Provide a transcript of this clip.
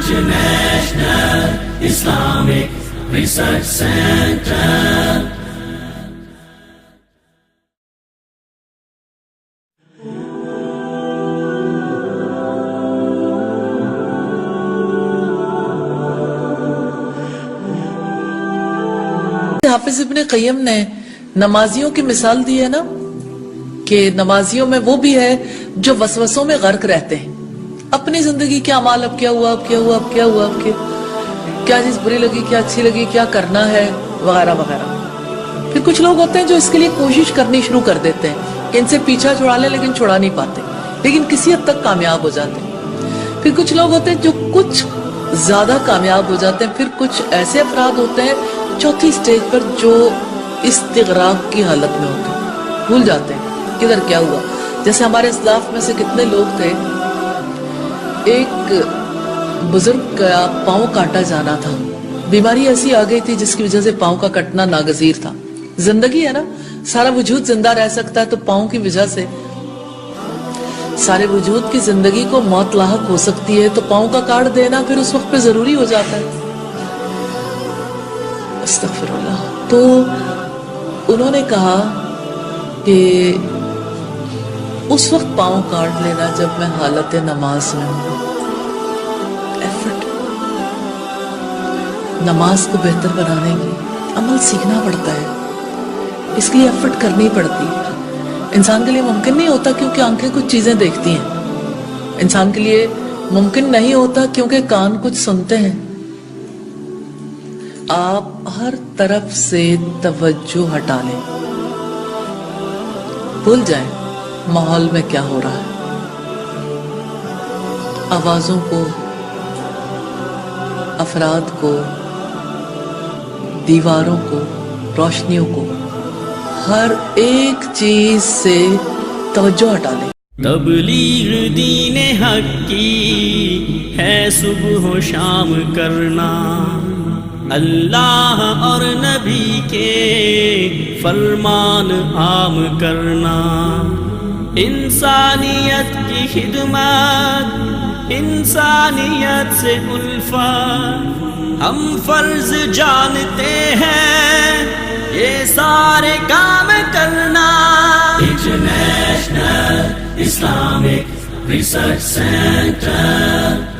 International Islamic Research Center. हाफिज इब्ने क़य्यम ने नमाजियों की मिसाल दी है ना कि नमाजियों में वो भी है जो वसवसों में गर्क रहते हैं। अपनी जिंदगी क्या अमाल, अब क्या हुआ, अब क्या हुआ, अब क्या हुआ, अब क्या चीज बुरी लगी, क्या अच्छी लगी, क्या करना है, वगैरह वगैरह। फिर कुछ लोग होते हैं जो इसके लिए कोशिश करनी शुरू कर देते हैं कि इनसे पीछा छुड़ा लें, लेकिन छुड़ा नहीं पाते, लेकिन किसी हद तक कामयाब हो जाते हैं। फिर कुछ लोग होते हैं जो कुछ ज्यादा कामयाब हो जाते हैं। फिर कुछ ऐसे अफराद होते हैं चौथी स्टेज पर जो इस्तिगराक की हालत में होते हैं, भूल जाते हैं किधर क्या हुआ। जैसे हमारे इस्लाफ में से कितने लोग थे, एक बुजुर्ग का पांव काटा जाना था, बीमारी ऐसी आ गई थी जिसकी वजह से पांव का कटना नागजीर था। जिंदगी है ना, सारा वजूद जिंदा रह सकता है, तो पांव की वजह से सारे वजूद की जिंदगी को मौत लाहक हो सकती है, तो पांव का काट देना फिर उस वक्त पे जरूरी हो जाता है। अस्तगफिरुल्लाह। तो उन्होंने कहा कि उस वक्त पांव काट लेना जब मैं हालत नमाज में हूं। एफर्ट, नमाज को बेहतर बनाने की अमल सीखना पड़ता है, इसके लिए एफर्ट करनी पड़ती है। इंसान के लिए मुमकिन नहीं होता क्योंकि आंखें कुछ चीजें देखती हैं, इंसान के लिए मुमकिन नहीं होता क्योंकि कान कुछ सुनते हैं। आप हर तरफ से तवज्जो हटा लें, भूल जाएं माहौल में क्या हो रहा है, आवाजों को, अफराद को, दीवारों को, रोशनियों को, हर एक चीज से तवज्जो हटा लें। तबलीग दीन हक की है सुबह शाम करना, अल्लाह और नबी के फरमान आम करना, इंसानियत की खिदमत, इंसानियत से उल्फत हम फर्ज जानते हैं, ये सारे काम करना। International Islamic Research Center.